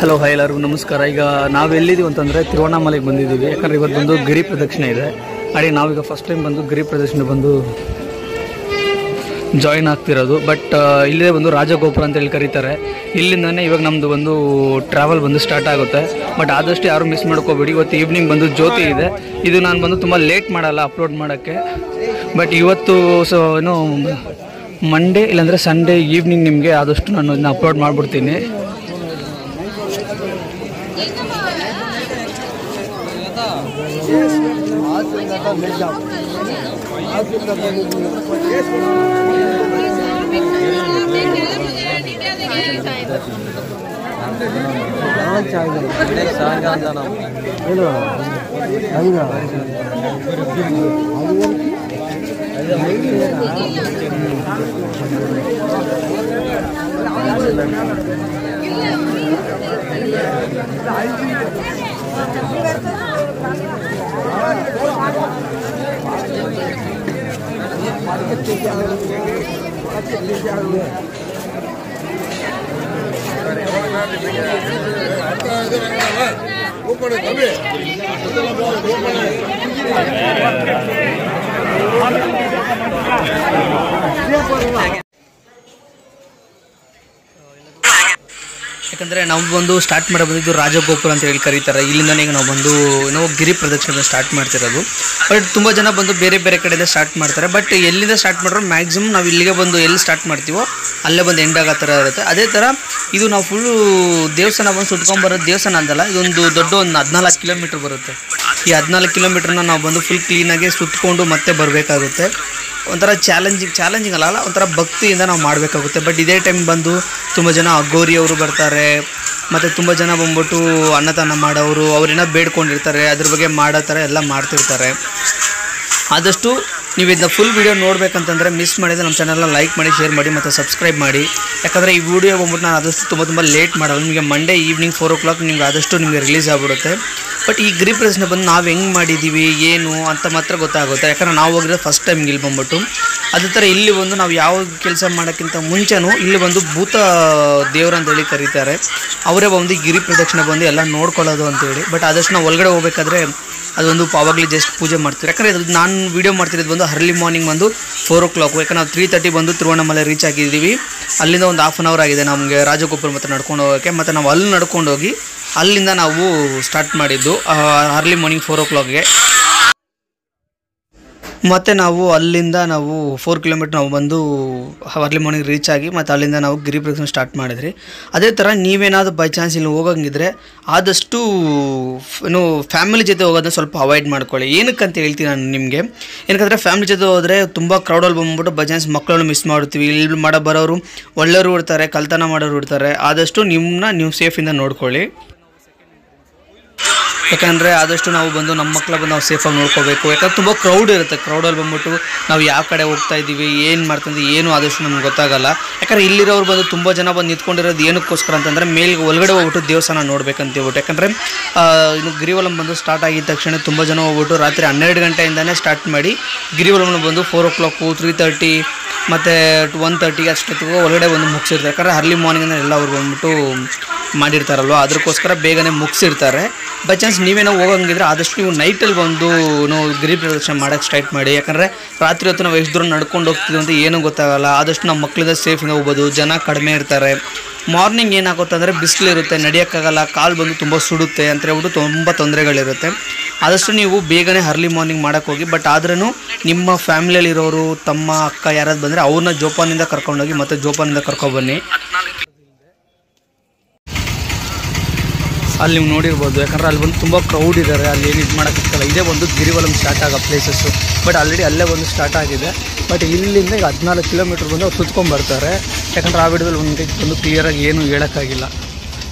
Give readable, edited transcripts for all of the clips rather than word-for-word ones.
Hello hi ಎಲ್ಲರಿಗೂ ನಮಸ್ಕಾರ. ಈಗ ನಾವು ಎಲ್ಲಿದ್ದೀವಿ ಅಂತಂದರೆ ತಿರುವಣ್ಣಾಮಲೆಗೆ ಬಂದಿದ್ದೀವಿ. ಯಾಕಂದರೆ ಇವತ್ತು ಬಂದು ಗಿರಿ ಪ್ರದಕ್ಷಿಣೆ ಇದೆ. ಅಡಿ ನಾವೀಗ ಫಸ್ಟ್ ಟೈಮ್ ಬಂದು ಗಿರಿ ಪ್ರದಕ್ಷಿಣೆ ಬಂದು ಜಾಯಿನ್ ಆಗ್ತಿರೋದು. ಬಟ್ ಇಲ್ಲೇ ಬಂದು ರಾಜಗೋಪುರ ಅಂತೇಳಿ ಕರೀತಾರೆ. ಇಲ್ಲಿಂದನೇ ಇವಾಗ ನಮ್ಮದು ಒಂದು ಟ್ರಾವೆಲ್ ಬಂದು ಸ್ಟಾರ್ಟ್ ಆಗುತ್ತೆ. ಬಟ್ ಆದಷ್ಟು ಯಾರು ಮಿಸ್ ಮಾಡ್ಕೋಬೇಡಿ. ಇವತ್ತು ಈವ್ನಿಂಗ್ ಬಂದು ಜ್ಯೋತಿ ಇದೆ. ಇದು ನಾನು ಬಂದು ತುಂಬ ಲೇಟ್ ಮಾಡಲ್ಲ ಅಪ್ಲೋಡ್ ಮಾಡೋಕ್ಕೆ. ಬಟ್ ಇವತ್ತು ಏನು ಮಂಡೇ ಇಲ್ಲಾಂದರೆ ಸಂಡೇ ಈವ್ನಿಂಗ್ ನಿಮಗೆ ಆದಷ್ಟು ನಾನು ಇದನ್ನ ಅಪ್ಲೋಡ್ ಮಾಡಿಬಿಡ್ತೀನಿ. ಯಾಕಂದರೆ ನಾವು ಬಂದು ಸ್ಟಾರ್ಟ್ ಮಾಡಿ ಬಂದಿದ್ದು ರಾಜಗೋಪುರ ಅಂತ ಹೇಳಿ ಕರೀತಾರೆ. ಇಲ್ಲಿಂದನೇ ಈಗ ನಾವು ಬಂದು ನಾವು ಗಿರಿ ಪ್ರದಕ್ಷಿಣೆ ಸ್ಟಾರ್ಟ್ ಮಾಡ್ತಿರೋದು. ಬಟ್ ತುಂಬ ಜನ ಬಂದು ಬೇರೆ ಬೇರೆ ಕಡೆಯಿಂದ ಸ್ಟಾರ್ಟ್ ಮಾಡ್ತಾರೆ. ಬಟ್ ಎಲ್ಲಿಂದ ಸ್ಟಾರ್ಟ್ ಮಾಡಿದ್ರು ಮ್ಯಾಕ್ಸಿಮಮ್ ನಾವು ಇಲ್ಲಿಗೆ ಬಂದು ಎಲ್ಲಿ ಸ್ಟಾರ್ಟ್ ಮಾಡ್ತೀವೋ ಅಲ್ಲೇ ಬಂದು ಎಂಡ್ ಆಗೋ ಥರ ಇರುತ್ತೆ. ಅದೇ ಥರ ಇದು ನಾವು ಫುಲ್ಲು ದೇವಸ್ಥಾನ ಬಂದು ಸುಟ್ಕೊಂಡ್ಬರೋದು ದೇವಸ್ಥಾನ ಅಂತಲ್ಲ, ಇದೊಂದು ದೊಡ್ಡ ಒಂದು 14 ಕಿಲೋಮೀಟ್ರ್ ಬರುತ್ತೆ. ಈ 14 ಕಿಲೋಮೀಟ್ರನ್ನ ನಾವು ಬಂದು ಫುಲ್ ಕ್ಲೀನಾಗಿ ಸುತ್ತಕೊಂಡು ಮತ್ತೆ ಬರಬೇಕಾಗುತ್ತೆ. ಒಂಥರ ಚಾಲೆಂಜಿಂಗ್ ಅಲ್ಲ, ಒಂಥರ ಭಕ್ತಿಯಿಂದ ನಾವು ಮಾಡಬೇಕಾಗುತ್ತೆ. ಬಟ್ ಇದೇ ಟೈಮ್ ಬಂದು ತುಂಬ ಜನ ಅಗೋರಿಯವರು ಬರ್ತಾರೆ. ಮತ್ತು ತುಂಬ ಜನ ಬಂದ್ಬಿಟ್ಟು ಅನ್ನದಾನ ಮಾಡೋರು, ಅವರೇನೋ ಬೇಡ್ಕೊಂಡಿರ್ತಾರೆ, ಅದ್ರ ಬಗ್ಗೆ ಮಾಡೋ ಥರ ಎಲ್ಲ ಮಾಡ್ತಿರ್ತಾರೆ. ಆದಷ್ಟು ನೀವು ಇದನ್ನ ಫುಲ್ ವೀಡಿಯೋ ನೋಡಬೇಕಂತಂದರೆ ಮಿಸ್ ಮಾಡಿದರೆ ನಮ್ಮ ಚಾನಲ್ನ ಲೈಕ್ ಮಾಡಿ, ಶೇರ್ ಮಾಡಿ ಮತ್ತು ಸಬ್ಸ್ಕ್ರೈಬ್ ಮಾಡಿ. ಯಾಕಂದರೆ ಈ ವಿಡಿಯೋ ಬಂದ್ಬಿಟ್ಟು ನಾನು ಆದಷ್ಟು ತುಂಬ ಲೇಟ್ ಮಾಡೋದು. ನಿಮಗೆ ಮಂಡೇ ಈವ್ನಿಂಗ್ 4 o'clock ನಿಮ್ಗೆ ಆದಷ್ಟು ನಿಮಗೆ ರಿಲೀಸ್ ಆಗಿಬಿಡುತ್ತೆ. ಬಟ್ ಈ ಗಿರಿ ಪ್ರದಕ್ಷಿಣೆ ಬಂದು ನಾವು ಹೆಂಗೆ ಮಾಡಿದ್ದೀವಿ ಏನು ಅಂತ ಮಾತ್ರ ಗೊತ್ತಾಗುತ್ತೆ. ಯಾಕಂದರೆ ನಾವು ಹೋಗಿರೋದು ಫಸ್ಟ್ ಟೈಮ್ ಇಲ್ಲಿ ಬಂದ್ಬಿಟ್ಟು. ಅದೇ ಥರ ಇಲ್ಲಿ ಬಂದು ನಾವು ಯಾವ ಕೆಲಸ ಮಾಡೋಕ್ಕಿಂತ ಮುಂಚೆನೂ ಇಲ್ಲಿ ಬಂದು ಭೂತ ದೇವರು ಅಂತೇಳಿ ಕರೀತಾರೆ. ಅವರೇ ಬಂದು ಗಿರಿ ಪ್ರದಕ್ಷಿಣೆ ಬಂದು ಎಲ್ಲ ನೋಡ್ಕೊಳ್ಳೋದು ಅಂತೇಳಿ. ಬಟ್ ಆದಷ್ಟು ನಾವು ಒಳಗಡೆ ಹೋಗಬೇಕಾದ್ರೆ ಅದೊಂದು ಆವಾಗಲೇ ಜಸ್ಟ್ ಪೂಜೆ ಮಾಡ್ತೀವಿ. ಯಾಕಂದರೆ ನಾನು ವೀಡಿಯೋ ಮಾಡ್ತಿರೋದು ಬಂದು ಅರ್ಲಿ ಮಾರ್ನಿಂಗ್ ಬಂದು 4 o'clock. ಯಾಕಂದ್ರೆ ನಾವು 3:30 ಬಂದು ತಿರುವಣ್ಣಾಮಲೆ ರೀಚ್ ಆಗಿದ್ದೀವಿ. ಅಲ್ಲಿಂದ ಒಂದು 1/2 hour ಆಗಿದೆ ನಮಗೆ ರಾಜಗೋಪುರ ಮತ್ತು ನಡ್ಕೊಂಡು ಹೋಗೋಕ್ಕೆ. ಮತ್ತು ನಾವು ಅಲ್ಲಿ ನಡ್ಕೊಂಡು ಹೋಗಿ ಅಲ್ಲಿಂದ ನಾವು ಸ್ಟಾರ್ಟ್ ಮಾಡಿದ್ದು ಅರ್ಲಿ ಮಾರ್ನಿಂಗ್ 4 o'clockಗೆ. ಮತ್ತು ನಾವು ಅಲ್ಲಿಂದ 4 ಕಿಲೋಮೀಟ್ರ್ ನಾವು ಬಂದು ಅರ್ಲಿ ಮಾರ್ನಿಂಗ್ ರೀಚ್ ಆಗಿ ಮತ್ತು ಅಲ್ಲಿಂದ ನಾವು ಗಿರಿ ಪ್ರದಕ್ಷಿಣೆ ಸ್ಟಾರ್ಟ್ ಮಾಡಿದ್ರಿ. ಅದೇ ಥರ ನೀವೇನಾದರೂ ಬೈ ಚಾನ್ಸ್ ಇಲ್ಲಿ ಹೋಗಂಗಿದ್ರೆ ಆದಷ್ಟು ಫ್ಯಾಮಿಲಿ ಜೊತೆ ಹೋಗೋದನ್ನ ಸ್ವಲ್ಪ ಅವಾಯ್ಡ್ ಮಾಡ್ಕೊಳ್ಳಿ. ಏನಕ್ಕಂತ ಹೇಳ್ತೀನಿ ನಾನು ನಿಮಗೆ. ಏನಕ್ಕಂದರೆ ಫ್ಯಾಮಿಲಿ ಜೊತೆ ಹೋದರೆ ತುಂಬ ಕ್ರೌಡಲ್ಲಿ ಬಂದ್ಬಿಟ್ಟು ಬೈ ಚಾನ್ಸ್ ಮಕ್ಕಳನ್ನು ಮಿಸ್ ಮಾಡ್ತೀವಿ. ಇಲ್ಲಿ ಬರೋರು ಒಳ್ಳೆಯವರು ಇರ್ತಾರೆ, ಕಳ್ತನ ಮಾಡೋರು ಇರ್ತಾರೆ. ಆದಷ್ಟು ನೀವು ಸೇಫಿಂದ ನೋಡ್ಕೊಳ್ಳಿ. ಯಾಕಂದರೆ ಆದಷ್ಟು ನಾವು ಬಂದು ನಮ್ಮ ಮಕ್ಕಳ ಬಂದು ನಾವು ಸೇಫಾಗಿ ನೋಡ್ಕೋಬೇಕು. ಯಾಕಂದ್ರೆ ತುಂಬ ಕ್ರೌಡ್ ಇರುತ್ತೆ. ಕ್ರೌಡಲ್ಲಿ ಬಂದ್ಬಿಟ್ಟು ನಾವು ಯಾವ ಕಡೆ ಹೋಗ್ತಾ ಇದ್ದೀವಿ, ಏನು ಮಾಡ್ತಿದ್ದೀವಿ ಏನು ಆದಷ್ಟು ನಮ್ಗೆ ಗೊತ್ತಾಗಲ್ಲ. ಯಾಕಂದರೆ ಇಲ್ಲಿರೋರು ಬಂದು ತುಂಬ ಜನ ಬಂದು ನಿಂತ್ಕೊಂಡಿರೋದು ಏನಕ್ಕೋಸ್ಕರ ಅಂತಂದರೆ ಒಳಗಡೆ ಹೋಗ್ಬಿಟ್ಟು ದೇವಸ್ಥಾನ ನೋಡ್ಬೇಕಂತ ಹೇಳ್ಬಿಟ್ಟು. ಯಾಕಂದರೆ ಇನ್ನು ಗಿರಿವಲಂ ಬಂದು ಸ್ಟಾರ್ಟ್ ಆಗಿದ ತಕ್ಷಣ ತುಂಬ ಜನ ಹೋಗ್ಬಿಟ್ಟು ರಾತ್ರಿ 12 ಗಂಟೆಯಿಂದನೇ ಸ್ಟಾರ್ಟ್ ಮಾಡಿ ಗಿರಿವಲಂನ ಬಂದು 4 o'clock 3:30 ಮತ್ತು 1:30 ಅಷ್ಟೊತ್ತಿಗೂ ಒಳಗಡೆ ಬಂದು ಮುಗಿಸಿರ್ತಾರೆ. ಯಾಕಂದರೆ ಅರ್ಲಿ ಮಾರ್ನಿಂಗ್ ಎಲ್ಲ ಅವ್ರು ಬಂದ್ಬಿಟ್ಟು ಮಾಡಿರ್ತಾರಲ್ವ, ಅದಕ್ಕೋಸ್ಕರ ಬೇಗನೆ ಮುಗಿಸಿರ್ತಾರೆ. ಬೈ ಚಾನ್ಸ್ ನೀವೇನೋ ಹೋಗಂಗಿದ್ರೆ ಆದಷ್ಟು ನೀವು ನೈಟಲ್ಲಿ ಬಂದು ಗಿರಿ ಪ್ರದಕ್ಷಿಣೆ ಮಾಡೋಕ್ಕೆ ಸ್ಟಾರ್ಟ್ ಮಾಡಿ. ಯಾಕಂದರೆ ರಾತ್ರಿ ಹೊತ್ತು ನಾವು ಎಷ್ಟು ದೂರ ನಡ್ಕೊಂಡು ಹೋಗ್ತೀವಿ ಅಂತ ಏನೂ ಗೊತ್ತಾಗಲ್ಲ. ಆದಷ್ಟು ನಮ್ಮ ಮಕ್ಕಳಿಂದ ಸೇಫಿಂದ ಹೋಗ್ಬೋದು. ಜನ ಕಡಿಮೆ ಇರ್ತಾರೆ. ಮಾರ್ನಿಂಗ್ ಏನಾಗುತ್ತೆ ಅಂದರೆ ಬಿಸಿಲಿರುತ್ತೆ, ನಡೆಯೋಕ್ಕಾಗಲ್ಲ, ಕಾಲು ಬಂದು ತುಂಬ ಸುಡುತ್ತೆ ಅಂತ ಹೇಳ್ಬಿಟ್ಟು ತುಂಬ ತೊಂದರೆಗಳಿರುತ್ತೆ. ಆದಷ್ಟು ನೀವು ಬೇಗನೆ ಅರ್ಲಿ ಮಾರ್ನಿಂಗ್ ಮಾಡೋಕ್ಕೆ ಹೋಗಿ. ಬಟ್ ಆದ್ರೂ ನಿಮ್ಮ ಫ್ಯಾಮಿಲಿಯಲ್ಲಿರೋರು ತಮ್ಮ ಅಕ್ಕ ಯಾರಾದ್ರು ಬಂದರೆ ಅವ್ರನ್ನ ಜೋಪಾನಿಂದ ಕರ್ಕೊಂಡೋಗಿ ಮತ್ತು ಜೋಪಾನಿಂದ ಕರ್ಕೊಬನ್ನಿ. ಅಲ್ಲಿ ನೀವು ನೋಡಿರ್ಬೋದು. ಯಾಕಂದರೆ ಅಲ್ಲಿ ಬಂದು ತುಂಬ ಕ್ರೌಡ್ ಇದ್ದಾರೆ. ಅಲ್ಲಿ ಏನು ಇದು ಮಾಡೋಕ್ಕಾಗಲ್ಲ. ಇದೇ ಒಂದು ಗಿರಿವಲಂ ಸ್ಟಾರ್ಟ್ ಆಗೋ ಪ್ಲೇಸಸ್ಸು. ಬಟ್ ಆಲ್ರೆಡಿ ಅಲ್ಲೇ ಒಂದು ಸ್ಟಾರ್ಟ್ ಆಗಿದೆ. ಬಟ್ ಇಲ್ಲಿಂದ ಈಗ 14 ಕಿಲೋಮೀಟ್ರ್ ಬಂದು ಅವ್ರು ಸುತ್ಕೊಂಡ್ಬರ್ತಾರೆ. ಯಾಕಂದರೆ ಆ ವಿಡಿಯೋದಲ್ಲಿ ಒಂದು ಕ್ಲಿಯರಾಗಿ ಏನು ಹೇಳೋಕ್ಕಾಗಿಲ್ಲ.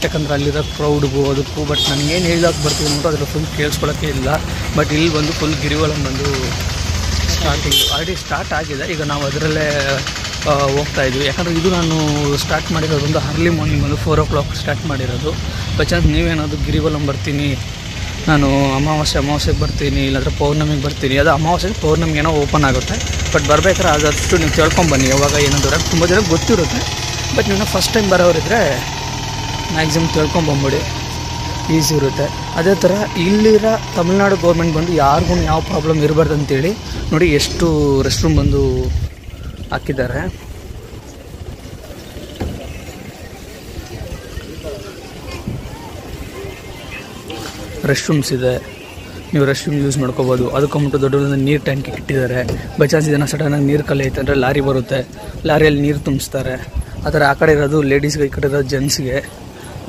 ಯಾಕಂದರೆ ಅಲ್ಲಿರೋ ಕ್ರೌಡ್ಗೂ ಅದಕ್ಕೂ. ಬಟ್ ನನಗೇನು ಹೇಳೋಕೆ ಬರ್ತೀವಿ ಅಂದ್ಬಿಟ್ಟು ಅದರ ಫುಲ್ ಕೇಳಿಸ್ಕೊಳ್ಳೋಕ್ಕೆ ಇಲ್ಲ. ಬಟ್ ಇಲ್ಲಿ ಬಂದು ಫುಲ್ ಗಿರಿವಲಂ ಬಂದು ಆಲ್ರೆಡಿ ಸ್ಟಾರ್ಟ್ ಆಗಿದೆ. ಈಗ ನಾವು ಅದರಲ್ಲೇ ಹೋಗ್ತಾ ಇದ್ವಿ. ಯಾಕಂದರೆ ಇದು ನಾನು ಸ್ಟಾರ್ಟ್ ಮಾಡಿರೋದು ಒಂದು ಅರ್ಲಿ ಮಾರ್ನಿಂಗ್ ಒಂದು 4 o'clock ಸ್ಟಾರ್ಟ್ ಮಾಡಿರೋದು. ಬೈ ಚಾನ್ಸ್ ನೀವೇನಾದರೂ ಗಿರಿವಲಂ ಬರ್ತೀನಿ, ನಾನು ಅಮಾವಾಸ್ಯೆಗೆ ಬರ್ತೀನಿ, ಇಲ್ಲಾಂದರೆ ಪೌರ್ಣಮಿಗೆ ಬರ್ತೀನಿ. ಅದು ಅಮಾವಾಸ್ಯೆಗೆ ಪೌರ್ಣಮಿಗೆ ಏನೋ ಓಪನ್ ಆಗುತ್ತೆ. ಬಟ್ ಬರಬೇಕಾದ್ರೆ ಅದಷ್ಟು ನೀವು ತಿಳ್ಕೊಂಬನ್ನಿ ಯಾವಾಗ ಏನಾದರೂ. ತುಂಬ ಜನ ಗೊತ್ತಿರುತ್ತೆ. ಬಟ್ ನೀವು ಫಸ್ಟ್ ಟೈಮ್ ಬರೋರಿದ್ದರೆ ಮ್ಯಾಕ್ಸಿಮಮ್ ತಿಳ್ಕೊಂಬಂಬಿಡಿ, ಈಸಿ ಇರುತ್ತೆ. ಅದೇ ಥರ ಇಲ್ಲಿರೋ ತಮಿಳ್ನಾಡು ಗೌರ್ಮೆಂಟ್ ಬಂದು ಯಾರಿಗೂ ಯಾವ ಪ್ರಾಬ್ಲಮ್ ಇರಬಾರ್ದು ಅಂತೇಳಿ ನೋಡಿ ಎಷ್ಟು ರೆಸ್ಟ್ ರೂಮ್ ಬಂದು ಹಾಕಿದ್ದಾರೆ. ರೆಸ್ಟ್ ರೂಮ್ಸ್ ಇದೆ, ನೀವು ರೆಸ್ಟ್ ರೂಮ್ ಯೂಸ್ ಮಾಡ್ಕೋಬೋದು. ಅದಕ್ಕೊಂಬಿಟ್ಟು ದೊಡ್ಡದೊಂದು ನೀರು ಟ್ಯಾಂಕಿ ಇಟ್ಟಿದ್ದಾರೆ. ಬೈ ಚಾನ್ಸ್ ಇದನ್ನು ಸಡನ್ನಾಗಿ ನೀರು ಖಾಲಿ ಐತೆ ಅಂದರೆ ಲಾರಿ ಬರುತ್ತೆ, ಲಾರಿಯಲ್ಲಿ ನೀರು ತುಂಬಿಸ್ತಾರೆ. ಆ ಥರ ಆ ಕಡೆ ಇರೋದು ಲೇಡೀಸ್ಗೆ, ಈ ಕಡೆ ಇರೋದು ಜೆಂಟ್ಸ್ಗೆ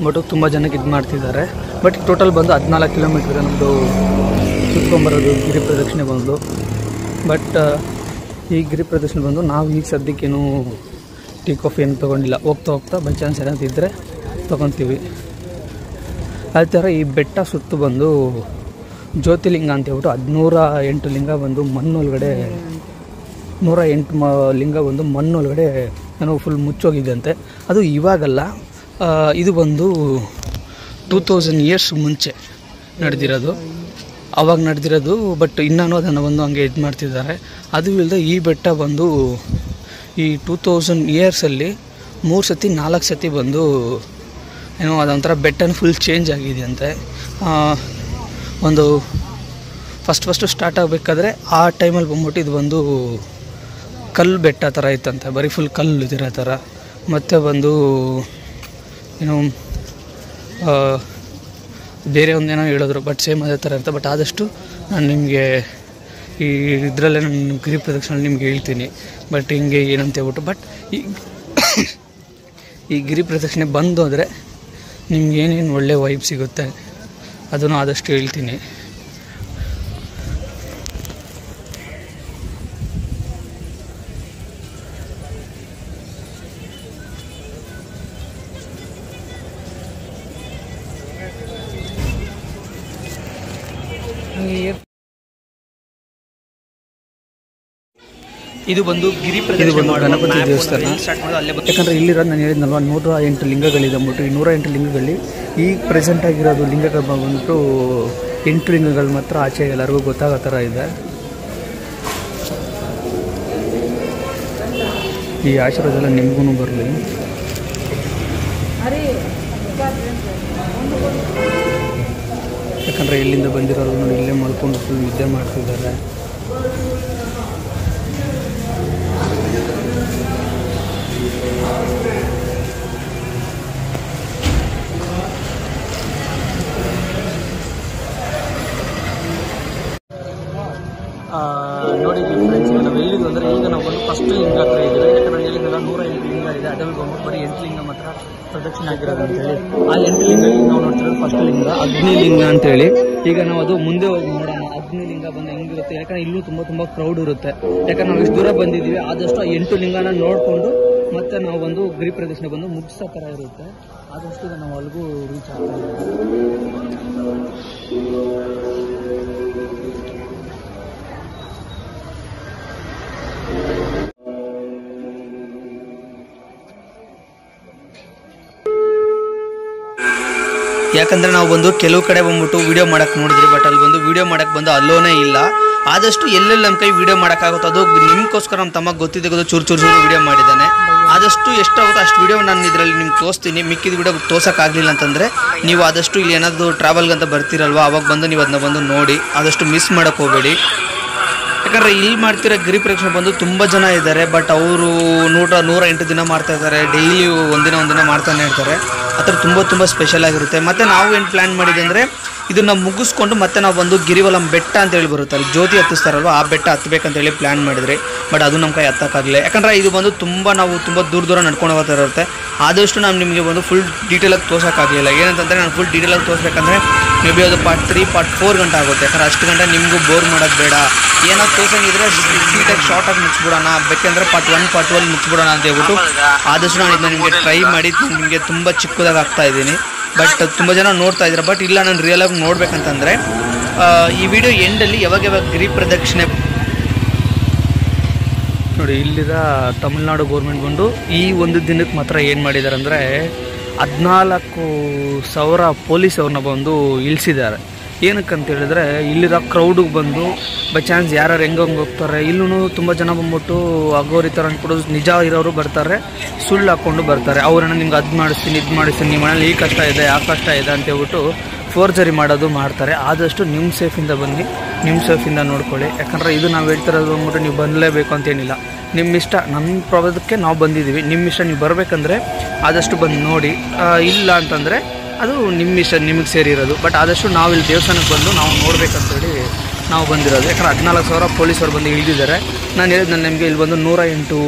ಬಟ್ ತುಂಬ ಜನಕ್ಕೆ ಇದು ಮಾಡ್ತಿದ್ದಾರೆ. ಬಟ್ ಟೋಟಲ್ ಬಂದು 14 ಕಿಲೋಮೀಟ್ರ್ ನಮ್ಮದು ಸುತ್ಕೊಂಬರೋದು ಗಿರಿ ಪ್ರದಕ್ಷಿಣೆ ಬಂದು. ಬಟ್ ಈ ಗಿರಿ ಪ್ರದಕ್ಷಿಣೆ ಬಂದು ನಾವು ಈಗ ಸದ್ಯಕ್ಕೇನು ಟೀ ಕಾಫಿ ಏನು ತೊಗೊಂಡಿಲ್ಲ. ಹೋಗ್ತಾ ಬೈ ಚಾನ್ಸ್ ಏನಾದ್ರು ಇದ್ದರೆ ತೊಗೊತೀವಿ. ಅದೇ ಥರ ಈ ಬೆಟ್ಟ ಸುತ್ತು ಬಂದು ಜ್ಯೋತಿರ್ಲಿಂಗ ಅಂತ ಹೇಳ್ಬಿಟ್ಟು 108 ಲಿಂಗ ಬಂದು ಮಣ್ಣೊಳಗಡೆ, 108 ಲಿಂಗ ಬಂದು ಮಣ್ಣೊಳಗಡೆ ಏನೋ ಫುಲ್ ಮುಚ್ಚೋಗಿದೆ ಅಂತೆ. ಅದು ಇವಾಗಲ್ಲ, ಇದು ಬಂದು 2000 ಇಯರ್ಸ್ ಮುಂಚೆ ನಡೆದಿರೋದು, ಆವಾಗ ನಡೆದಿರೋದು. ಬಟ್ ಇನ್ನೂ ಅದನ್ನು ಬಂದು ಹಂಗೆ ಇದು ಮಾಡ್ತಿದ್ದಾರೆ. ಅದು ಇಲ್ಲದೆ ಈ ಬೆಟ್ಟ ಬಂದು ಈ 2000 ಇಯರ್ಸಲ್ಲಿ 3 ಸತಿ 4 ಸತಿ ಬಂದು ಏನೋ ಅದೊಂಥರ ಬೆಟ್ಟನ ಫುಲ್ ಚೇಂಜ್ ಆಗಿದೆ ಅಂತೆ. ಒಂದು ಫಸ್ಟು ಸ್ಟಾರ್ಟ್ ಆಗಬೇಕಾದ್ರೆ ಆ ಟೈಮಲ್ಲಿ ಬಂದ್ಬಿಟ್ಟು ಇದು ಬಂದು ಕಲ್ಲು ಬೆಟ್ಟ ಥರ ಇತ್ತಂತೆ, ಬರೀ ಫುಲ್ ಕಲ್ಲು ಇದಿರೋ ಥರ. ಮತ್ತು ಬಂದು ಏನು ಬೇರೆ ಒಂದೇನೋ ಹೇಳಿದ್ರು, ಬಟ್ ಸೇಮ್ ಅದೇ ಥರ ಇರುತ್ತೆ. ಬಟ್ ಆದಷ್ಟು ನಾನು ನಿಮಗೆ ಈ ಇದರಲ್ಲೇ ನಾನು ಗಿರಿ ಪ್ರದಕ್ಷಿಣೆ ನಿಮ್ಗೆ ಹೇಳ್ತೀನಿ. ಬಟ್ ಹಿಂಗೆ ಏನಂತ ಹೇಳ್ಬಿಟ್ಟು ಬಟ್ ಈ ಗಿರಿ ಪ್ರದಕ್ಷಿಣೆ ಬಂದು ಅಂದರೆ ನಿಮ್ಗೆ ಏನೇನು ಒಳ್ಳೆ ವೈಬ್ ಸಿಗುತ್ತೆ ಅದನ್ನು ಆದಷ್ಟು ಹೇಳ್ತೀನಿ. ಇದು ಬಂದು ಗಿರಿ ಪ್ರದಕ್ಷಿಣೆ ಗಣಪತಿ ದೇವಸ್ಥಾನ. ಯಾಕಂದರೆ ಇಲ್ಲಿರೋದು ನಾನು ಹೇಳಿದ್ನಲ್ವ 108 ಲಿಂಗಗಳಿದೆ ಅಂದ್ಬಿಟ್ಟು. ಈ 108 ಲಿಂಗಗಳಲ್ಲಿ ಈಗ ಪ್ರೆಸೆಂಟ್ ಆಗಿರೋದು ಲಿಂಗಗಳು ಬಂದ್ಬಿಟ್ಟು 8 ಲಿಂಗಗಳು ಮಾತ್ರ ಆಚೆ ಎಲ್ಲರಿಗೂ ಗೊತ್ತಾಗೋ ಥರ ಇದೆ. ಈ ಆಶೀರ್ವಾದ ಎಲ್ಲ ನಿಮಗೂ ಬರಲಿ. ಯಾಕಂದರೆ ಇಲ್ಲಿಂದ ಬಂದಿರೋರು ನೋಡಿ ಇಲ್ಲೇ ಮಲ್ಕೊಂಡು ಫುಲ್ ನಿದ್ದೆ ಮಾಡ್ತಿದ್ದಾರೆ. ನೋಡಿ ಫ್ರೆಂಡ್ಸ್, ನಾವು ಎಲ್ಲಿದ್ದು ಅಂದರೆ ಈಗ ನಾವು ಒಂದು ಫಸ್ಟ್ ಲಿಂಗ ಹತ್ರ ಇದ್ದೀವಿ. ಯಾಕಂದರೆ ಹೇಳಿದ್ನಲ್ಲ 108 ಲಿಂಗ ಇದೆ, ಅದರಲ್ಲಿ ಬಂದ್ಬಿಟ್ಟು ಬರೀ 8 ಲಿಂಗ ಮಾತ್ರ ಪ್ರದಕ್ಷಿಣೆ ಆಗಿರೋದು ಅಂತೇಳಿ. ಆ 8 ಲಿಂಗಲ್ಲಿ ನಾವು ನೋಡ್ತಿರೋದು ಫಸ್ಟ್ ಲಿಂಗ ಅಗ್ನಿಲಿಂಗ ಅಂತೇಳಿ. ಈಗ ನಾವು ಅದು ಮುಂದೆ ಹೋಗಿ ನೋಡೋಣ ಅಗ್ನಿಲಿಂಗ ಬಂದು ಹೆಂಗಿರುತ್ತೆ. ಯಾಕಂದರೆ ಇಲ್ಲೂ ತುಂಬ ಕ್ರೌಡ್ ಇರುತ್ತೆ. ಯಾಕಂದ್ರೆ ನಾವು ಇಷ್ಟು ದೂರ ಬಂದಿದ್ದೀವಿ, ಆದಷ್ಟು ಆ 8 ಲಿಂಗನ ನೋಡಿಕೊಂಡು ಮತ್ತೆ ನಾವು ಒಂದು ಗಿರಿ ಪ್ರದಕ್ಷಿಣೆ ಬಂದು ಮುಗಿಸೋ ಥರ ಇರುತ್ತೆ. ಆದಷ್ಟು ನಾವು ಅಲ್ಲಿಗೂ ರೀಚ್ ಆಗ್ತಾ ಯಾಕಂದರೆ ನಾವು ಬಂದು ಕೆಲವು ಕಡೆ ಬಂದ್ಬಿಟ್ಟು ವೀಡಿಯೋ ಮಾಡೋಕ್ಕೆ ನೋಡಿದ್ರಿ, ಬಟ್ ಅಲ್ಲಿ ಬಂದು ವೀಡಿಯೋ ಮಾಡೋಕ್ಕೆ ಬಂದು ಅಲ್ಲೋನೇ ಇಲ್ಲ. ಆದಷ್ಟು ಎಲ್ಲೆಲ್ಲಿ ನಮ್ಮ ಕೈ ವೀಡಿಯೋ ಮಾಡೋಕ್ಕಾಗುತ್ತೋ ಅದು ನಿಮಗೋಸ್ಕರ ನಮ್ಮ ತಮ್ಮ ಗೊತ್ತಿದ್ದೋದು ಚೂರು ವೀಡಿಯೋ ಮಾಡಿದ್ದಾನೆ. ಆದಷ್ಟು ಎಷ್ಟಾಗುತ್ತೋ ಅಷ್ಟು ವೀಡಿಯೋ ನಾನು ಇದರಲ್ಲಿ ನಿಮ್ಗೆ ತೋರಿಸ್ತೀನಿ. ಮಿಕ್ಕಿದ ವೀಡಿಯೋ ತೋರ್ಸೋಕ್ಕಾಗಲಿಲ್ಲ ಅಂತಂದರೆ ನೀವು ಆದಷ್ಟು ಇಲ್ಲಿ ಏನಾದರೂ ಟ್ರಾವೆಲ್ಗಂತ ಬರ್ತೀರಲ್ವ, ಅವಾಗ ಬಂದು ನೀವು ಅದನ್ನ ಬಂದು ನೋಡಿ, ಆದಷ್ಟು ಮಿಸ್ ಮಾಡೋಕ್ಕೆ ಹೋಗಬೇಡಿ. ಯಾಕಂದರೆ ಇಲ್ಲಿ ಮಾಡ್ತಿರೋ ಗಿರಿ ಪ್ರದಕ್ಷಿಣೆ ಬಂದು ತುಂಬ ಜನ ಇದ್ದಾರೆ, ಬಟ್ ಅವರು 108 ದಿನ ಮಾಡ್ತಾ ಇದ್ದಾರೆ. ಡೈಲಿ ಒಂದಿನ ಮಾಡ್ತಾನೆ ಇರ್ತಾರೆ. ಆ ಥರ ತುಂಬ ಸ್ಪೆಷಲ್ ಆಗಿರುತ್ತೆ. ಮತ್ತು ನಾವು ಏನು ಪ್ಲ್ಯಾನ್ ಮಾಡಿದೆ ಅಂದರೆ ಇದನ್ನು ಮುಗಿಸ್ಕೊಂಡು ಮತ್ತೆ ನಾವು ಬಂದು ಗಿರಿವಲಂ ಬೆಟ್ಟ ಅಂತೇಳಿ ಬರುತ್ತೆ, ಅಲ್ಲಿ ಜ್ಯೋತಿ ಹತ್ತಿಸ್ತಾರಲ್ವ, ಆ ಬೆಟ್ಟ ಹತ್ತಬೇಕಂತೇಳಿ ಪ್ಲ್ಯಾನ್ ಮಾಡಿದ್ರಿ. ಬಟ್ ಅದು ನಮ್ಮ ಕೈ ಹತ್ತಕ್ಕಾಗಲಿಲ್ಲ. ಯಾಕಂದರೆ ಇದು ಬಂದು ನಾವು ತುಂಬ ದೂರ ನಡ್ಕೊಂಡು ಹೋಗ್ತಾ ಇರುತ್ತೆ. ಆದಷ್ಟು ನಾನು ನಿಮಗೆ ಒಂದು ಫುಲ್ ಡೀಟೇಲಾಗಿ ತೋರ್ಸೋಕ್ಕಾಗಲಿಲ್ಲ. ಏನಂತಂದರೆ ನಾನು ಫುಲ್ ಡೀಟೇಲಾಗಿ ತೋರಿಸ್ಬೇಕಂದ್ರೆ ಮೇ ಬಿ ಅದು ಪಾರ್ಟ್ 3, ಪಾರ್ಟ್ 4 ಗಂಟೆ ಆಗುತ್ತೆ. ಯಾಕಂದರೆ ಅಷ್ಟು ಗಂಟೆ ನಿಮಗೂ ಬೋರ್ ಮಾಡೋದು ಬೇಡ. ಏನೋ ತೋರ್ಸಂಗಿದ್ರೆ ನೀಟಾಗಿ ಶಾರ್ಟಾಗಿ ಮುಗಿಸ್ಬಿಡೋಣ, ಬೇಕೆಂದರೆ ಪಾರ್ಟ್ 1, ಪಾರ್ಟ್ 2 ಮುಗಿಸ್ಬಿಡೋಣ ಅಂತ ಹೇಳ್ಬಿಟ್ಟು ಆದಷ್ಟು ನಾನು ಇದನ್ನ ನಿಮಗೆ ಟ್ರೈ ಮಾಡಿ ನಿಮಗೆ ತುಂಬ ಚಿಕ್ಕದಾಗಿ ಆಗ್ತಾ ಇದ್ದೀನಿ. ಬಟ್ ತುಂಬ ಜನ ನೋಡ್ತಾ ಇದ್ದಾರೆ. ಬಟ್ ಇಲ್ಲ, ನಾನು ರಿಯಲಾಗಿ ನೋಡ್ಬೇಕಂತಂದರೆ ಈ ವಿಡಿಯೋ ಎಂಡಲ್ಲಿ ಯಾವಾಗ ಗಿರಿ ಪ್ರದಕ್ಷಿಣೆ ನೋಡಿ. ಇಲ್ಲಿದ ತಮಿಳ್ನಾಡು ಗೌರ್ಮೆಂಟ್ ಬಂದು ಈ ಒಂದು ದಿನಕ್ಕೆ ಮಾತ್ರ ಏನು ಮಾಡಿದ್ದಾರೆ ಅಂದರೆ 14,000 ಪೊಲೀಸ್ ಅವ್ರನ್ನ ಬಂದು ಇಳಿಸಿದ್ದಾರೆ. ಏನಕ್ಕಂತ ಹೇಳಿದ್ರೆ ಇಲ್ಲಿರೋ ಕ್ರೌಡಿಗೆ ಬಂದು ಬೈ ಚಾನ್ಸ್ ಯಾರು ಹೆಂಗೆ ಹೋಗ್ತಾರೆ. ಇಲ್ಲೂ ತುಂಬ ಜನ ಬಂದ್ಬಿಟ್ಟು ಅಗೋರಿ ಥರ ಅಂದ್ಬಿಟ್ಟು ನಿಜ ಇರೋರು ಬರ್ತಾರೆ, ಸುಳ್ಳು ಹಾಕ್ಕೊಂಡು ಬರ್ತಾರೆ. ಅವ್ರನ್ನ ನಿಮ್ಗೆ ಅದು ಮಾಡಿಸ್ತೀನಿ ಇದು ಮಾಡಿಸ್ತೀನಿ, ನಿಮ್ಮ ಮನೇಲಿ ಈ ಕಷ್ಟ ಇದೆ ಆ ಕಷ್ಟ ಇದೆ ಅಂತ ಹೇಳ್ಬಿಟ್ಟು ಫೋರ್ಜರಿ ಮಾಡೋದು ಮಾಡ್ತಾರೆ. ಆದಷ್ಟು ನಿಮ್ಮ ಸೇಫಿಂದ ಬನ್ನಿ, ನಿಮ್ಮ ಸೇಫಿಂದ ನೋಡ್ಕೊಳ್ಳಿ. ಯಾಕಂದರೆ ಇದು ನಾವು ಹೇಳ್ತಿರೋದು ಬಂದ್ಬಿಟ್ಟು ನೀವು ಬರಲೇಬೇಕು ಅಂತೇನಿಲ್ಲ, ನಿಮ್ಮ ಇಷ್ಟ. ನಮ್ಮ ಪ್ರಭಾವಕ್ಕೆ ನಾವು ಬಂದಿದ್ದೀವಿ, ನಿಮ್ಮ ಇಷ್ಟ. ನೀವು ಬರಬೇಕಂದ್ರೆ ಆದಷ್ಟು ಬಂದು ನೋಡಿ, ಇಲ್ಲ ಅಂತಂದರೆ ಅದು ನಿಮ್ಮ ಇಷ್ಟ, ನಿಮಗೆ ಸೇರಿರೋದು. ಬಟ್ ಆದಷ್ಟು ನಾವು ಇಲ್ಲಿ ದೇವಸ್ಥಾನಕ್ಕೆ ಬಂದು ನಾವು ನೋಡಬೇಕಂತೇಳಿ ನಾವು ಬಂದಿರೋದು. ಯಾಕಂದ್ರೆ 14,000 ಪೊಲೀಸರು ಬಂದು ಇಳಿದಿದ್ದಾರೆ. ನಾನು ಹೇಳಿದ್ದು ನಿಮಗೆ ಇಲ್ಲಿ ಬಂದು 108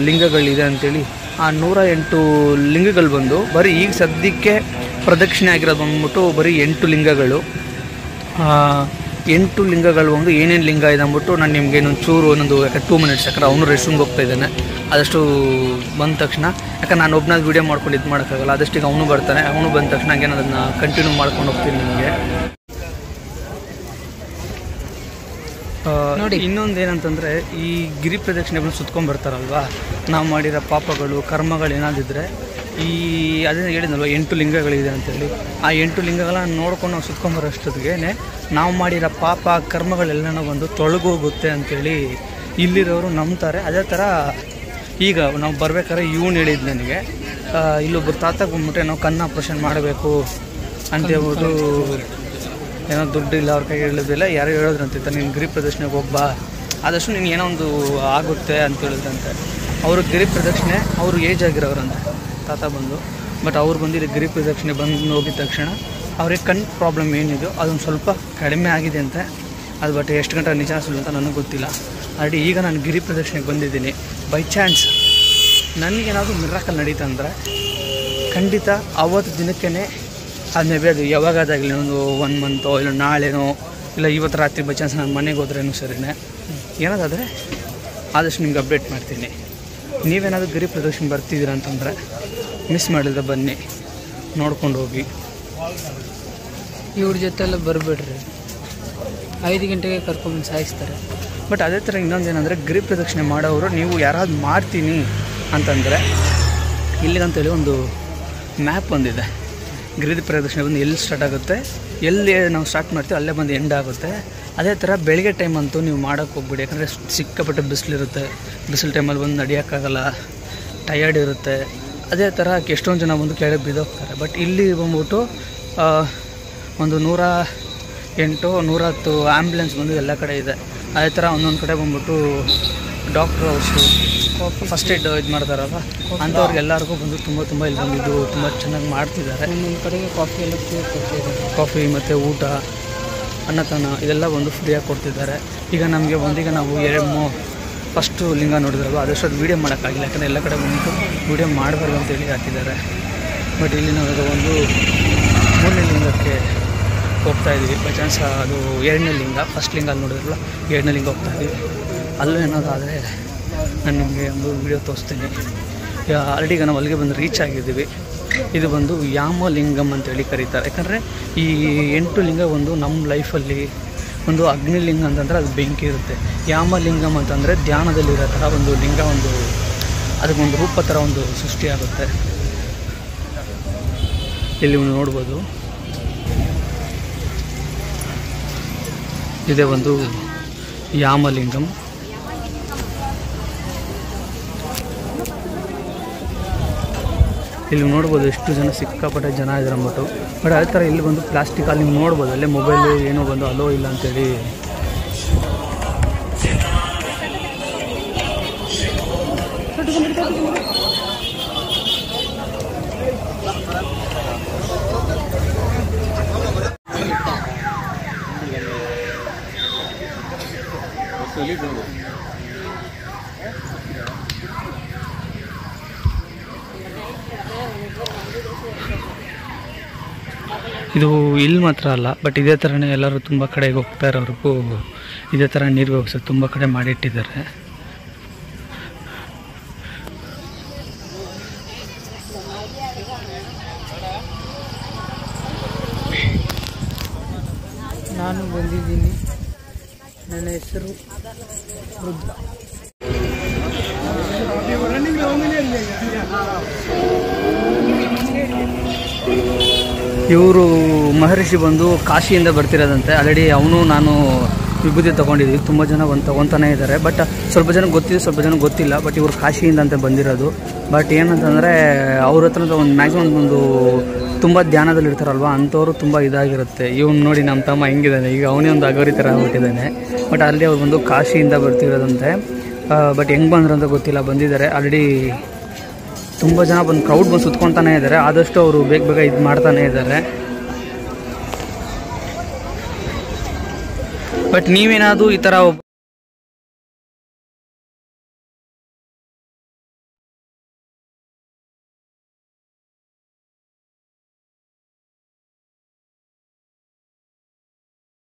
ಲಿಂಗಗಳಿದೆ ಅಂತೇಳಿ. ಆ 108 ಲಿಂಗಗಳು ಬಂದು ಬರೀ ಈಗ ಸದ್ಯಕ್ಕೆ ಪ್ರದಕ್ಷಿಣೆ ಆಗಿರೋದು ಬಂದ್ಬಿಟ್ಟು ಬರೀ 8 ಲಿಂಗಗಳು. 8 ಲಿಂಗಗಳು ಬಂದು ಏನೇನು ಲಿಂಗ ಇದೆ ಅಂದ್ಬಿಟ್ಟು ನಾನು ನಿಮಗೆ ಇನ್ನೊಂದು ಚೂರು ಒಂದೊಂದು 2 ಮಿನಿಟ್ಸ್, ಯಾಕಂದ್ರೆ ಅವನು ರೆಸ್ಟ್ ರೂಮ್ಗೆ ಹೋಗ್ತಾ ಇದ್ದಾನೆ. ಆದಷ್ಟು ಬಂದ ತಕ್ಷಣ, ಯಾಕಂದ್ರೆ ನಾನು ಒಬ್ಬನಾದ ವೀಡಿಯೋ ಮಾಡ್ಕೊಂಡು ಇದು ಮಾಡೋಕ್ಕಾಗಲ್ಲ, ಆದಷ್ಟು ಈಗ ಅವನು ಬರ್ತಾನೆ. ಅವನು ಬಂದ ತಕ್ಷಣ ಹಂಗೆ ನಾನು ಅದನ್ನು ಕಂಟಿನ್ಯೂ ಮಾಡ್ಕೊಂಡು ಹೋಗ್ತೀನಿ ನಿಮಗೆ. ನೋಡಿ, ಇನ್ನೊಂದು ಏನಂತಂದರೆ ಈ ಗಿರಿ ಪ್ರದಕ್ಷಿಣೆಗಳನ್ನ ಸುತ್ಕೊಂಡ್ಬರ್ತಾರಲ್ವ, ನಾವು ಮಾಡಿರೋ ಪಾಪಗಳು ಕರ್ಮಗಳು ಏನಾದಿದ್ರೆ ಅದೇ ಹೇಳಿದ್ನಲ್ವ 8 ಲಿಂಗಗಳಿದೆ ಅಂತೇಳಿ. ಆ 8 ಲಿಂಗಗಳನ್ನ ನೋಡ್ಕೊಂಡು ನಾವು ಸುತ್ಕೊಂಬರೋಷ್ಟೊತ್ತಿಗೆ ನಾವು ಮಾಡಿರೋ ಪಾಪ ಕರ್ಮಗಳೆಲ್ಲನೂ ಬಂದು ತೊಳಗೋಗುತ್ತೆ ಅಂಥೇಳಿ ಇಲ್ಲಿರೋರು ನಂಬ್ತಾರೆ. ಅದೇ ಥರ ಈಗ ನಾವು ಬರ್ಬೇಕಾದ್ರೆ ಇವನು ಹೇಳಿದ್ದು ನನಗೆ, ಇಲ್ಲೊಬ್ಬರು ತಾತಕ್ಕೆ ಬಂದ್ಬಿಟ್ಟು ನಾವು ಕಣ್ಣು ಆಪ್ರೇಷನ್ ಮಾಡಬೇಕು ಅಂತೇಳ್ಬಿಟ್ಟು ಏನೋ ದುಡ್ಡಿಲ್ಲ ಅವ್ರ ಕೈಗೆ ಹೇಳೋದಿಲ್ಲ, ಯಾರು ಹೇಳೋದ್ರಂತ ನೀನು ಗಿರಿ ಪ್ರದಕ್ಷಿಣೆಗೆ ಹೋಗ್ಬಾ, ಆದಷ್ಟು ನೀನು ಏನೋ ಒಂದು ಆಗುತ್ತೆ ಅಂತ ಹೇಳಿದ್ರಂತೆ. ಅವರು ಗಿರಿ ಪ್ರದಕ್ಷಿಣೆ ಅವರು ಏಜ್ ಆಗಿರೋರಂತೆ ತಾತ ಬಂದು. ಬಟ್ ಅವ್ರು ಬಂದು ಗಿರಿ ಪ್ರದಕ್ಷಿಣೆ ಬಂದು ಹೋಗಿದ ತಕ್ಷಣ ಅವ್ರಿಗೆ ಕಣ್ಣು ಪ್ರಾಬ್ಲಮ್ ಏನಿದೆಯೋ ಅದೊಂದು ಸ್ವಲ್ಪ ಕಡಿಮೆ ಆಗಿದೆ ಅಂತೆ. ಅದು ಬಟ್ ಎಷ್ಟು ಗಂಟೆ ನಿಜ ಸುಳ್ಳು ಅಂತ ನನಗೆ ಗೊತ್ತಿಲ್ಲ. ಆಲ್ರೆಡಿ ಈಗ ನಾನು ಗಿರಿ ಪ್ರದಕ್ಷಿಣೆಗೆ ಬಂದಿದ್ದೀನಿ. ಬೈ ಚಾನ್ಸ್ ನನಗೇನಾದರೂ ಮಿರಾಕಲ್ ನಡೀತಂದರೆ ಖಂಡಿತ ಆವತ್ತು ದಿನಕ್ಕೇ ಅದು ಮೇ ಬಿ ಅದು ಯಾವಾಗಾದಾಗಲಿ ಒಂದು 1 ಮಂತೋ ಇಲ್ಲ ನಾಳೆನೋ ಇಲ್ಲ ಇವತ್ತು ರಾತ್ರಿ ಬೈ ಚಾನ್ಸ್ ನಾನು ಮನೆಗೆ ಹೋದ್ರೇನು ಸರಿನೇ ಏನಾದಾದರೆ ಆದಷ್ಟು ನಿಮ್ಗೆ ಅಪ್ಡೇಟ್ ಮಾಡ್ತೀನಿ. ನೀವೇನಾದರೂ ಗಿರಿ ಪ್ರದಕ್ಷಿಣೆ ಬರ್ತಿದ್ದೀರ ಅಂತಂದರೆ ಮಿಸ್ ಮಾಡಿದ್ರೆ ಬನ್ನಿ, ನೋಡ್ಕೊಂಡು ಹೋಗಿ. ಇವ್ರ ಜೊತೆ ಎಲ್ಲ ಬರಬೇಡ್ರಿ, 5 ಗಂಟೆಗೆ ಕರ್ಕೊಂಡು ಸಾಯಿಸ್ತಾರೆ. ಬಟ್ ಅದೇ ಥರ ಇನ್ನೊಂದೇನೆಂದರೆ ಗಿರಿ ಪ್ರದಕ್ಷಿಣೆ ಮಾಡೋರು ನೀವು ಯಾರಾದ್ರು ಮಾಡ್ತೀನಿ ಅಂತಂದರೆ ಇಲ್ಲಿಗಂತೇಳಿ ಒಂದು ಮ್ಯಾಪ್ ಬಂದಿದೆ. ಗಿರಿ ಪ್ರದಕ್ಷಿಣೆ ಬಂದು ಎಲ್ಲಿ ಸ್ಟಾರ್ಟ್ ಆಗುತ್ತೆ, ಎಲ್ಲಿ ನಾವು ಸ್ಟಾರ್ಟ್ ಮಾಡ್ತೀವಿ ಅಲ್ಲೇ ಬಂದು ಎಂಡ್ ಆಗುತ್ತೆ. ಅದೇ ಥರ ಬೆಳಗ್ಗೆ ಟೈಮ್ ಅಂತೂ ನೀವು ಮಾಡೋಕ್ಕೆ ಹೋಗ್ಬಿಡಿ, ಯಾಕಂದರೆ ಸಿಕ್ಕಾಪಟ್ಟೆ ಬಿಸಿಲಿರುತ್ತೆ. ಬಿಸಿಲು ಟೈಮಲ್ಲಿ ಬಂದು ನಡೆಯೋಕ್ಕಾಗಲ್ಲ, ಟಯರ್ಡ್ ಇರುತ್ತೆ. ಅದೇ ಥರ ಎಷ್ಟೊಂದು ಜನ ಬಂದು ಕೆಳಗೆ ಬಿದ್ದೋಗ್ತಾರೆ. ಬಟ್ ಇಲ್ಲಿ ಬಂದ್ಬಿಟ್ಟು ಒಂದು 108 110 ಆ್ಯಂಬುಲೆನ್ಸ್ ಬಂದು ಎಲ್ಲ ಕಡೆ ಇದೆ. ಅದೇ ಥರ ಒಂದೊಂದು ಕಡೆ ಬಂದ್ಬಿಟ್ಟು ಡಾಕ್ಟ್ರ್ ಹೌಸು, ಫಸ್ಟ್ ಏಡ್ ಇದು ಮಾಡ್ತಾರಲ್ಲ ಅಂಥವ್ರಿಗೆಲ್ಲರಿಗೂ ಬಂದು ತುಂಬ ಇಲ್ಲಿ ಬಂದಿದ್ದು ತುಂಬ ಚೆನ್ನಾಗಿ ಮಾಡ್ತಿದ್ದಾರೆ. ಒಂದೊಂದು ಕಡೆಗೆ ಕಾಫಿ ಎಲ್ಲ ಫ್ರೀ ಕೊಡ್ತಿದ್ದಾರೆ. ಕಾಫಿ ಮತ್ತು ಊಟ, ಅನ್ನದಾನ ಇದೆಲ್ಲ ಬಂದು ಫ್ರೀಯಾಗಿ ಕೊಡ್ತಿದ್ದಾರೆ. ಈಗ ನಮಗೆ ಒಂದೀಗ ನಾವು ಫಸ್ಟು ಲಿಂಗ ನೋಡಿದ್ರಲ್ವ, ಅದಷ್ಟು ಅದು ವೀಡಿಯೋ ಮಾಡೋಕ್ಕಾಗಿಲ್ಲ, ಯಾಕಂದರೆ ಎಲ್ಲ ಕಡೆ ಬಂದು ವೀಡಿಯೋ ಮಾಡಬಾರ್ದು ಅಂತೇಳಿ ಹಾಕಿದ್ದಾರೆ. ಬಟ್ ಇಲ್ಲಿ ನಾವು ಒಂದು 3ನೇ ಲಿಂಗಕ್ಕೆ ಹೋಗ್ತಾಯಿದ್ದೀವಿ. ಬೈ ಚಾನ್ಸ್ ಅದು 2ನೇ ಲಿಂಗ, ಫಸ್ಟ್ ಲಿಂಗ ಅಲ್ಲಿ ನೋಡಿದ್ರಲ್ಲ 2ನೇ ಲಿಂಗ ಹೋಗ್ತಾಯಿದ್ದೀವಿ. ಅಲ್ಲೂ ಏನಾದಾದರೆ ನಾನು ನಿಮಗೆ ಒಂದು ವೀಡಿಯೋ ತೋರಿಸ್ತೀನಿ. ಆಲ್ರೆಡಿ ಈಗ ನಾವು ಅಲ್ಲಿಗೆ ಬಂದು ರೀಚ್ ಆಗಿದ್ದೀವಿ. ಇದು ಬಂದು ಯಾಮಲಿಂಗಮ್ ಅಂತೇಳಿ ಕರೀತಾರೆ. ಯಾಕಂದರೆ ಈ 8 ಲಿಂಗ ಒಂದು ನಮ್ಮ ಲೈಫಲ್ಲಿ ಒಂದು ಅಗ್ನಿಲಿಂಗ ಅಂತಂದರೆ ಅದು ಬೆಂಕಿ ಇರುತ್ತೆ. ಯಾಮಲಿಂಗಮ್ ಅಂತಂದರೆ ಧ್ಯಾನದಲ್ಲಿರೋ ಥರ ಒಂದು ಲಿಂಗ, ಒಂದು ಅದಕ್ಕೊಂದು ರೂಪ ಥರ ಒಂದು ಸೃಷ್ಟಿಯಾಗುತ್ತೆ. ಇಲ್ಲಿ ನೋಡ್ಬೋದು, ಇದೇ ಒಂದು ಯಾಮಲಿಂಗಮ್. ಇಲ್ಲಿ ನೋಡ್ಬೋದು ಎಷ್ಟು ಜನ, ಸಿಕ್ಕಾಪಟ್ಟೆ ಜನ ಇದ್ದಾರೆ ಅಂದ್ಬಿಟ್ಟು. ಬಟ್ ಅದೇ ಥರ ಇಲ್ಲಿ ಬಂದು ಪ್ಲಾಸ್ಟಿಕಲ್ಲಿ ನೀವು ನೋಡ್ಬೋದು, ಅಲ್ಲೇ ಮೊಬೈಲು ಏನೋ ಬಂದು ಅಲೋ ಇಲ್ಲ ಅಂತೇಳಿ. ಇದು ಇಲ್ಲಿ ಮಾತ್ರ ಅಲ್ಲ, ಬಟ್ ಇದೇ ಥರನೇ ಎಲ್ಲರೂ ತುಂಬ ಕಡೆಗೆ ಹೋಗ್ತಾ ಇರೋರ್ಗೂ ಇದೇ ಥರ ನೀರು ವ್ಯವಸ್ಥೆ ತುಂಬ ಕಡೆ ಮಾಡಿಟ್ಟಿದ್ದಾರೆ. ನಾನು ಬಂದಿದ್ದೀನಿ. ನನ್ನ ಹೆಸರು ರುದ್ರ. ಇವರು ಮಹರ್ಷಿ ಬಂದು ಕಾಶಿಯಿಂದ ಬರ್ತಿರೋದಂತೆ. ಆಲ್ರೆಡಿ ಅವನು ನಾನು ವಿಭೂತಿ ತೊಗೊಂಡಿದ್ವಿ. ತುಂಬ ಜನ ತೊಗೊತಾನೆ ಇದ್ದಾರೆ. ಬಟ್ ಸ್ವಲ್ಪ ಜನ ಗೊತ್ತಿದೆ, ಸ್ವಲ್ಪ ಜನ ಗೊತ್ತಿಲ್ಲ. ಬಟ್ ಇವರು ಕಾಶಿಯಿಂದ ಅಂತ ಬಂದಿರೋದು. ಬಟ್ ಏನಂತಂದರೆ ಅವ್ರ ಹತ್ರ ಒಂದು ಮ್ಯಾಕ್ಸಿಮಮ್ ಒಂದು ತುಂಬ ಧ್ಯಾನದಲ್ಲಿ ಇರ್ತಾರಲ್ವ, ಅಂಥವ್ರು ತುಂಬ ಇದಾಗಿರುತ್ತೆ. ಇವ್ನು ನೋಡಿ ನಮ್ಮ ತಮ್ಮ ಹೆಂಗಿದ್ದಾನೆ, ಈಗ ಅವನೇ ಒಂದು ಅಗೋರಿ ಥರ ಆಗ್ಬಿಟ್ಟಿದ್ದಾನೆ. ಬಟ್ ಅಲ್ಲಿ ಅವ್ರು ಬಂದು ಕಾಶಿಯಿಂದ ಬರ್ತಿರೋದಂತೆ. ಬಟ್ ಹೆಂಗೆ ಬಂದ್ರು ಅಂತ ಗೊತ್ತಿಲ್ಲ, ಬಂದಿದ್ದಾರೆ. ಆಲ್ರೆಡಿ ತುಂಬ ಜನ ಬಂದು ಕ್ರೌಡ್ ಬಂದು ಸುತ್ಕೊತಾನೆ ಇದ್ದಾರೆ. ಆದಷ್ಟು ಅವರು ಬೇಗ ಇದು ಮಾಡ್ತಾನೆ ಇದ್ದಾರೆ. ಬಟ್ ನೀವೇನಾದರೂ ಈ ಥರ